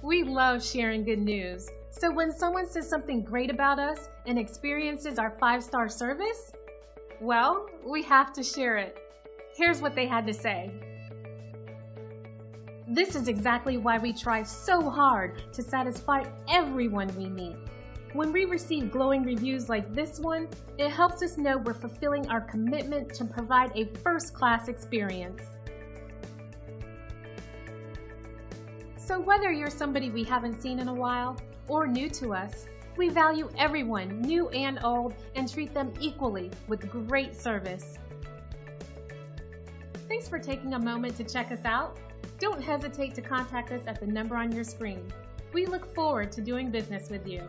We love sharing good news. So when someone says something great about us and experiences our 5-star service, well, we have to share it. Here's what they had to say. This is exactly why we try so hard to satisfy everyone we meet. When we receive glowing reviews like this one, it helps us know we're fulfilling our commitment to provide a first-class experience. So whether you're somebody we haven't seen in a while or new to us, we value everyone, new and old, and treat them equally with great service. Thanks for taking a moment to check us out. Don't hesitate to contact us at the number on your screen. We look forward to doing business with you.